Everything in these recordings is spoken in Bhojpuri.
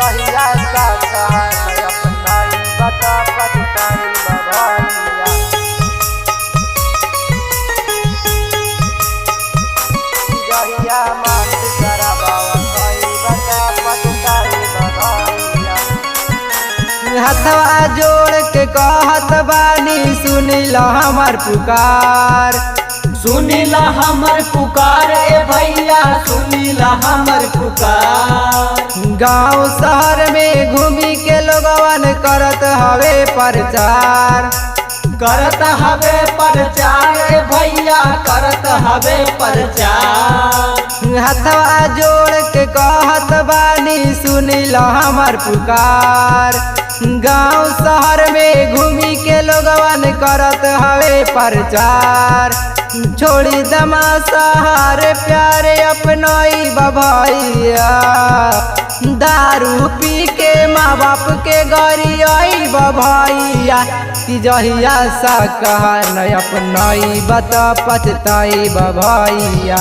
जहिया सा कहन अपनाई बता पछताई बभैया। जहिया मांग करबावा कई बता पछताई बभैया। हथवा जोड़ के कहत बानी सुनिला हमर पुकार, सुनिला हमर पुकार ए भैया, सुनिला हमर पुकार। गांव शहर में घूमी के लोगवन करत हवे प्रचार, करत हवे प्रचार ए भैया, करत हवे प्रचार। हथवा जोड़ के कहत बानी सुनिला हमर पुकार, गांव शहर में घूमी के लोगवन करत हवे प्रचार। छोड़ी दमासहार प्यारे अपनाई बभैया, दारू पी के माँ बाप के गरियाई बभैया। कि जहिया सा कहन अपनाई बता पछताई बभैया।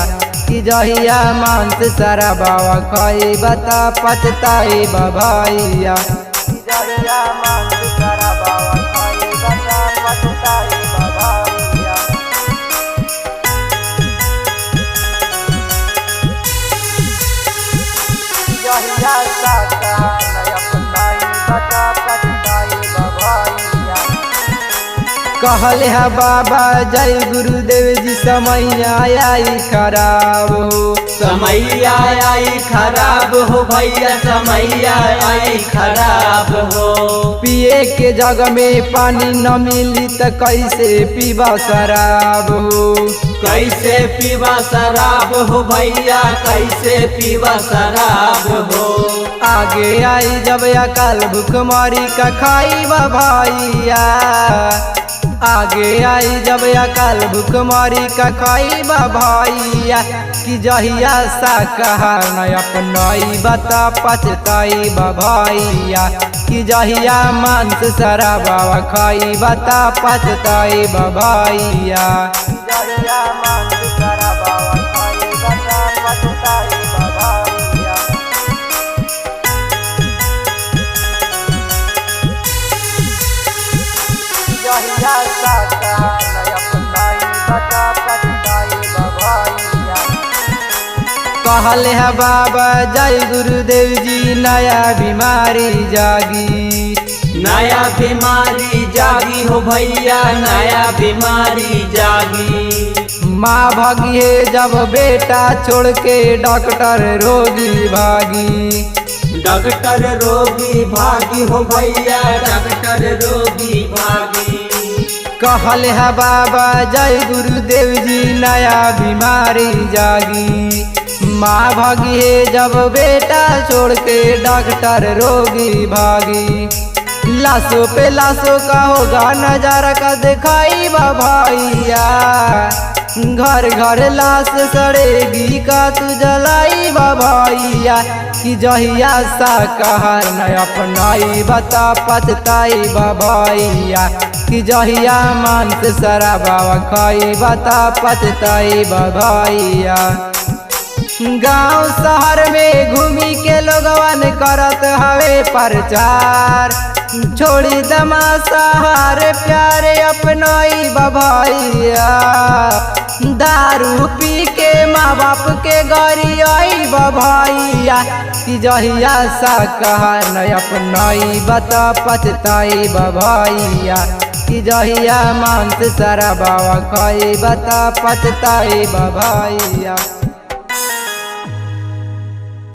कि जहिया मांस शराबवा खाई बता पछताई बभैया। जहिया मांग करबावा कई बता पछताई बभैया। जहिया सा कहन अपनाई बता पछताई बभैया। कहले है बाबा जय गुरुदेव जी समय आई खराब हो, समय आई खराब हो भैया, समय आई खराब हो। पिए के जग में पानी न मिली त कैसे पीबा शराब हो, कैसे पीवा शराब हो भैया, कैसे पीवा शराब हो। आगे आई जब अकाल भूखमरी का खाई भैया। आगे आई जब अकाल भूखमरी का खाई भैया। कि जहिया सा कहन अपनाई बता पछताई बभैया। कि जहिया मांस शराबवा खाई बता पछताई बभैया। जहिया मांग करबावा कई बता पछताई बभैया। जहिया सा कहन अपनाई बता पछताई बभैया। कहले है बाबा जय गुरुदेव जी नया बीमारी जागी, नया बीमारी जागी हो भैया, नया बीमारी जागी। माँ भागिए जब बेटा छोड़ के डॉक्टर रोगी भागी। डॉक्टर रोगी भागी हो भैया, डॉक्टर रोगी भागी। कहले है बाबा जय गुरुदेव जी नया बीमारी जागी। माँ भागिए जब बेटा छोड़ के डॉक्टर रोगी भागी। लाशों पे लाशों का होगा नजारा का दिखाई भैया। घर घर लाश सड़ेगी का तू जलाई भैया। कि जहिया सा कहन अपनाई बता पछताई भैया। कि जहिया मांस शराबवा खाई बता पछताई भैया। गांव शहर में घूमी के लोगवन करत हवे प्रचार। छोड़ी दमासहार प्यारे अपनाई बभैया। दारू पी के माँ बाप के गरियाई बभैया। कि जहिया सा कहन अपनाई बता पछताई बभैया। कि जहिया मांस शराबवा खाई बता पछताई बभैया।